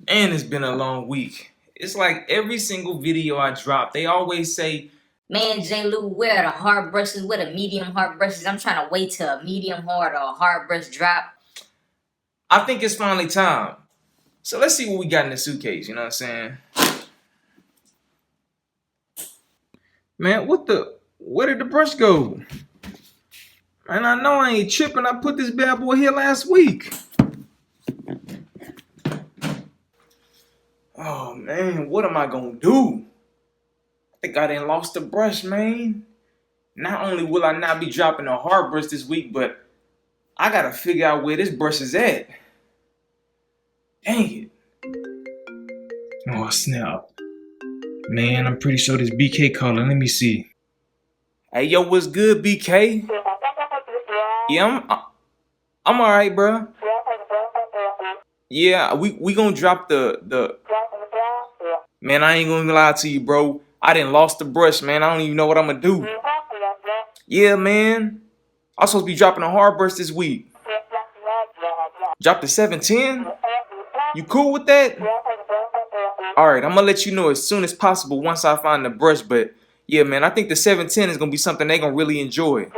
Man, it's been a long week. It's like every single video I drop, they always say, "Man, J. Lou, where are the hard brushes? Where the medium hard brushes? I'm trying to wait till a medium hard or a hard brush drop." I think it's finally time. So let's see what we got in the suitcase, you know what I'm saying? Man, where did the brush go? Man, I know I ain't tripping. I put this bad boy here last week. Oh man, what am I gonna do? I think I done lost the brush, man. Not only will I not be dropping a hard brush this week, but I gotta figure out where this brush is at. Dang it. Oh snap. Man, I'm pretty sure this BK calling. Let me see. Hey yo, what's good, BK? Yeah, I'm alright, bro. Yeah, we gonna drop the Man, I ain't gonna lie to you, bro. I done lost the brush, man. I don't even know what I'm gonna do. Yeah, man. I'm supposed to be dropping a hard brush this week. Drop the 710? You cool with that? Alright, I'm gonna let you know as soon as possible once I find the brush, but yeah, man, I think the 710 is gonna be something they gonna really enjoy.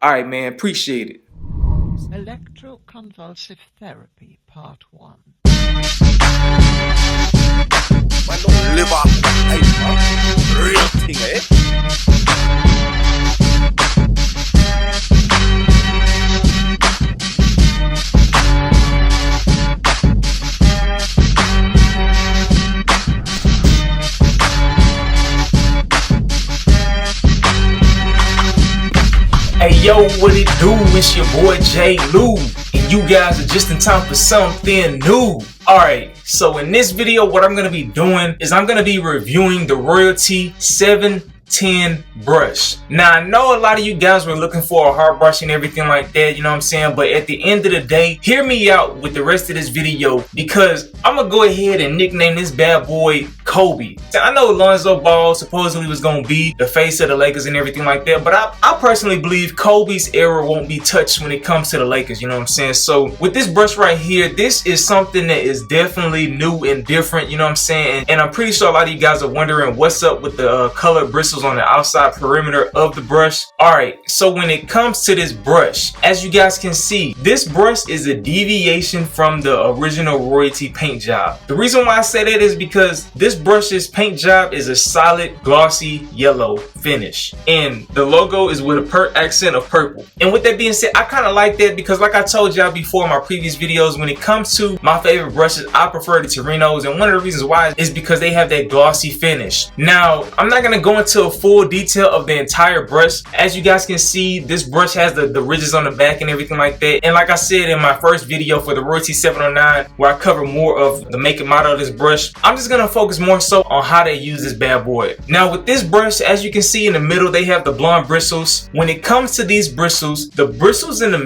Alright, man, appreciate it. Electroconvulsive therapy, part 1. Man don't live off the real thing, eh? Hey yo, what it do? It's your boy J. Lou, and you guys are just in time for something new. Alright, so in this video, what I'm going to be doing is I'm going to be reviewing the Royalty 710 brush. Now, I know a lot of you guys were looking for a hard brush and everything like that, you know what I'm saying? But at the end of the day, hear me out with the rest of this video, because I'm going to go ahead and nickname this bad boy Kobe. I know Lonzo Ball supposedly was going to be the face of the Lakers and everything like that, but I personally believe Kobe's era won't be touched when it comes to the Lakers, you know what I'm saying? So with this brush right here, this is something that is definitely new and different, you know what I'm saying? And I'm pretty sure a lot of you guys are wondering what's up with the colored bristles on the outside perimeter of the brush. Alright, so when it comes to this brush, as you guys can see, this brush is a deviation from the original Royalty paint job. The reason why I say that is because this brush's paint job is a solid glossy yellow finish, and the logo is with a accent of purple. And with that being said, I kind of like that because, like I told y'all before in my previous videos, when it comes to my favorite brushes, I prefer the Torinos, and one of the reasons why is because they have that glossy finish. Now, I'm not gonna go into a full detail of the entire brush. As you guys can see, this brush has the ridges on the back and everything like that. And like I said in my first video for the Royalty 709, where I cover more of the make and model of this brush, I'm just gonna focus more so on how they use this bad boy. Now with this brush, as you can see in the middle, they have the blonde bristles. When it comes to these bristles, the bristles in the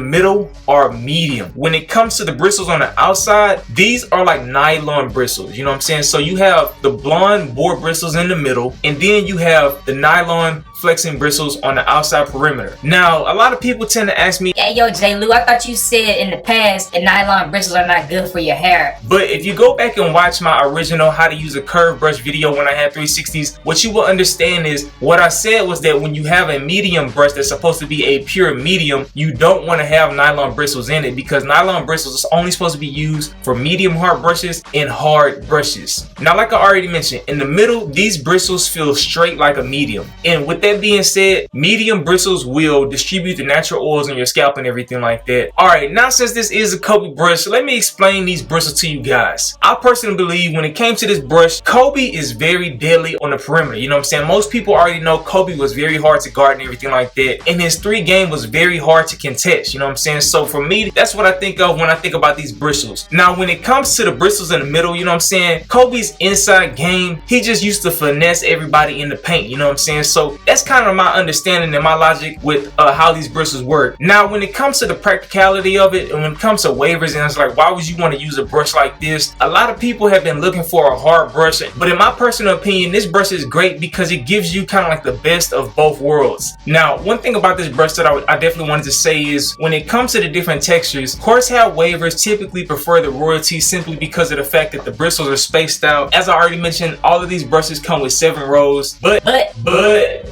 middle are medium. When it comes to the bristles on the outside, these are like nylon bristles, you know what I'm saying? So you have the blonde boar bristles in the middle, and then you have the nylon flexing bristles on the outside perimeter. Now, a lot of people tend to ask me, "Hey yo, J. Lou, I thought you said in the past that nylon bristles are not good for your hair." But if you go back and watch my original how to use a curved brush video when I had 360s, what you will understand is what I said was that when you have a medium brush that's supposed to be a pure medium, you don't want to have nylon bristles in it, because nylon bristles are only supposed to be used for medium hard brushes and hard brushes. Now, like I already mentioned, in the middle, these bristles feel straight like a medium. And with that being said, medium bristles will distribute the natural oils on your scalp and everything like that. Alright, now since this is a Kobe brush, let me explain these bristles to you guys. I personally believe when it came to this brush, Kobe is very deadly on the perimeter, you know what I'm saying? Most people already know Kobe was very hard to guard and everything like that, and his 3 game was very hard to contest, you know what I'm saying? So for me, that's what I think of when I think about these bristles. Now when it comes to the bristles in the middle, you know what I'm saying, Kobe's inside game, he just used to finesse everybody in the paint, you know what I'm saying? So that's that's kind of my understanding and my logic with how these bristles work. Now, when it comes to the practicality of it, and when it comes to waivers, and it's like, why would you want to use a brush like this? A lot of people have been looking for a hard brush, but in my personal opinion, this brush is great because it gives you kind of like the best of both worlds. Now, one thing about this brush that I definitely wanted to say is when it comes to the different textures, horsehair waivers typically prefer the royalty simply because of the fact that the bristles are spaced out. As I already mentioned, all of these brushes come with 7 rows, but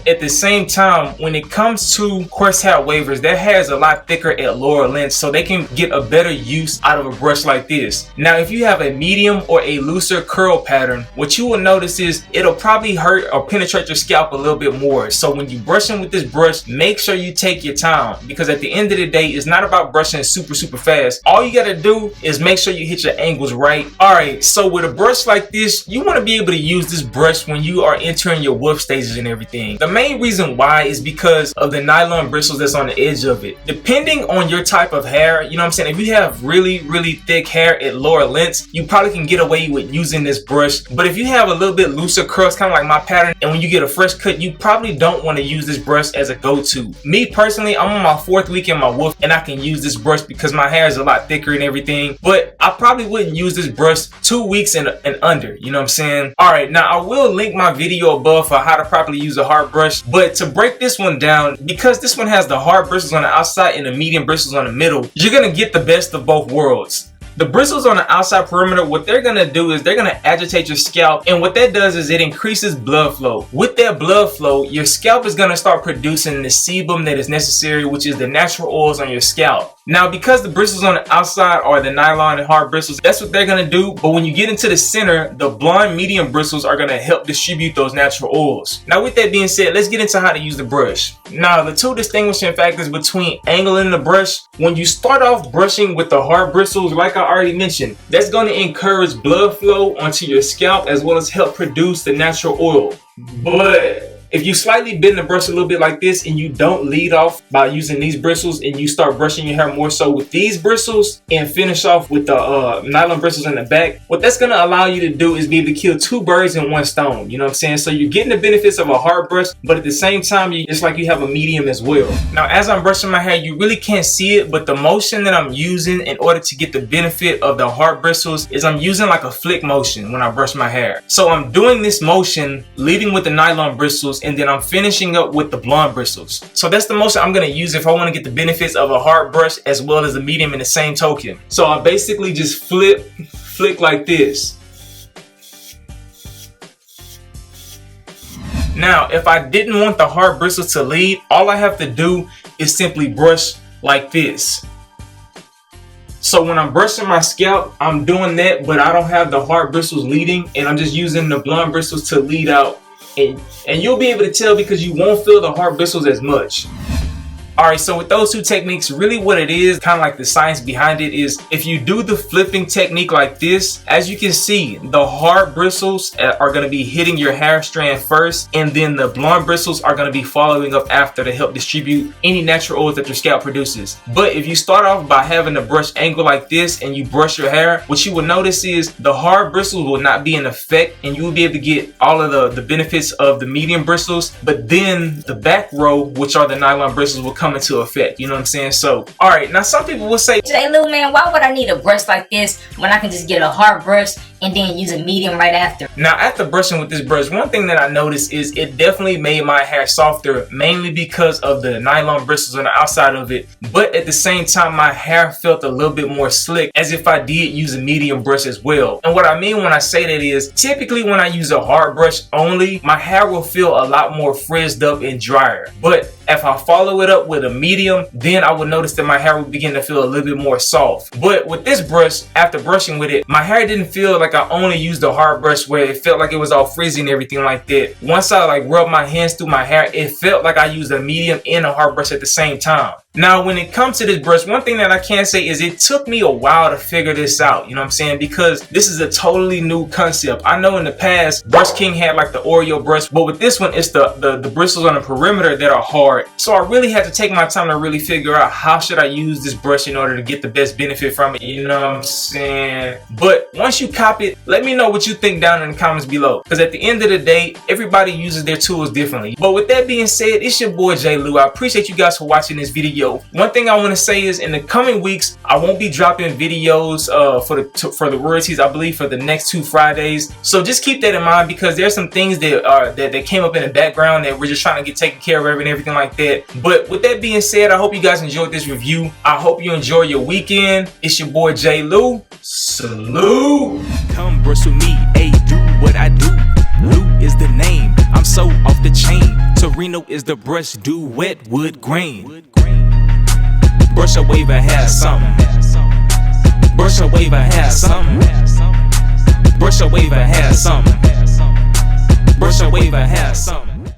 at the same time, when it comes to horsehair waivers, their hair is a lot thicker at lower lengths, so they can get a better use out of a brush like this. Now, if you have a medium or a looser curl pattern, what you will notice is it'll probably hurt or penetrate your scalp a little bit more. So when you brushing with this brush, make sure you take your time, because at the end of the day, it's not about brushing super fast. All you gotta do is make sure you hit your angles right. Alright, so with a brush like this, you want to be able to use this brush when you are entering your woof stages and everything. The main reason why is because of the nylon bristles that's on the edge of it. Depending on your type of hair, you know what I'm saying, if you have really thick hair at lower lengths, you probably can get away with using this brush. But if you have a little bit looser curls, kind of like my pattern, and when you get a fresh cut, you probably don't want to use this brush as a go-to. Me personally, I'm on my 4th week in my woof, and I can use this brush because my hair is a lot thicker and everything, but I probably wouldn't use this brush 2 weeks and under, you know what I'm saying? Alright, now I will link my video above for how to properly use a hard brush, but to break this one down, because this one has the hard bristles on the outside and the medium bristles on the middle, you're gonna get the best of both worlds. The bristles on the outside perimeter, what they're gonna do is they're gonna agitate your scalp, and what that does is it increases blood flow. With that blood flow, your scalp is gonna start producing the sebum that is necessary, which is the natural oils on your scalp. Now, because the bristles on the outside are the nylon and hard bristles, that's what they're gonna do. But when you get into the center, the blonde medium bristles are gonna help distribute those natural oils. Now, with that being said, let's get into how to use the brush. Now, the 2 distinguishing factors between angling the brush, when you start off brushing with the hard bristles, like I already mentioned, that's gonna encourage blood flow onto your scalp as well as help produce the natural oil. But if you slightly bend the brush a little bit like this and you don't lead off by using these bristles and you start brushing your hair more so with these bristles and finish off with the nylon bristles in the back, what that's going to allow you to do is be able to kill 2 birds in 1 stone. You know what I'm saying? So you're getting the benefits of a hard brush, but at the same time, it's like you have a medium as well. Now, as I'm brushing my hair, you really can't see it, but the motion that I'm using in order to get the benefit of the hard bristles is I'm using like a flick motion when I brush my hair. So I'm doing this motion, leading with the nylon bristles, and then I'm finishing up with the blonde bristles. So that's the motion I'm gonna use if I wanna get the benefits of a hard brush as well as a medium in the same token. So I basically just flick like this. Now, if I didn't want the hard bristles to lead, all I have to do is simply brush like this. So when I'm brushing my scalp, I'm doing that, but I don't have the hard bristles leading, and I'm just using the blonde bristles to lead out. And you'll be able to tell because you won't feel the hard bristles as much. Alright, so with those 2 techniques, really what it is, kind of like the science behind it, is if you do the flipping technique like this, as you can see, the hard bristles are going to be hitting your hair strand first, and then the blonde bristles are going to be following up after to help distribute any natural oils that your scalp produces. But if you start off by having the brush angle like this and you brush your hair, what you will notice is the hard bristles will not be in effect, and you will be able to get all of the benefits of the medium bristles, but then the back row, which are the nylon bristles, will come into effect. You know what I'm saying? So, alright, now some people will say, Hey, little man, why would I need a brush like this when I can just get a hard brush and then use a medium right after? Now, after brushing with this brush, one thing that I noticed is it definitely made my hair softer, mainly because of the nylon bristles on the outside of it. But at the same time, my hair felt a little bit more slick, as if I did use a medium brush as well. And what I mean when I say that is, typically when I use a hard brush only, my hair will feel a lot more frizzed up and drier. But if I follow it up with a medium, then I would notice that my hair would begin to feel a little bit more soft. But with this brush, after brushing with it, my hair didn't feel like I only used a hard brush where it felt like it was all frizzy and everything like that. Once I like rubbed my hands through my hair, it felt like I used a medium and a hard brush at the same time. Now, when it comes to this brush, one thing that I can say is it took me a while to figure this out, you know what I'm saying? Because this is a totally new concept. I know in the past, Brush King had like the Oreo brush, but with this one, it's the bristles on the perimeter that are hard. hard. So I really had to take my time to really figure out how should I use this brush in order to get the best benefit from it, you know what I'm saying? But once you cop it, let me know what you think down in the comments below, because at the end of the day, everybody uses their tools differently. But with that being said, it's your boy J Lou. I appreciate you guys for watching this video. One thing I want to say is in the coming weeks, I won't be dropping videos for the royalties, I believe, for the next 2 Fridays. So just keep that in mind, because there's some things that came up in the background that we're just trying to get taken care of and everything like that. But with that being said, I hope you guys enjoyed this review. I hope you enjoy your weekend. It's your boy J Lou. Salute. Come brush with me, ayy, do what I do. Lou is the name, I'm so off the chain. Torino is the brush, do wet wood grain. Brush a wave, I have something. Brush a wave, I have something. Brush a wave, I have something. Brush a wave, I have something.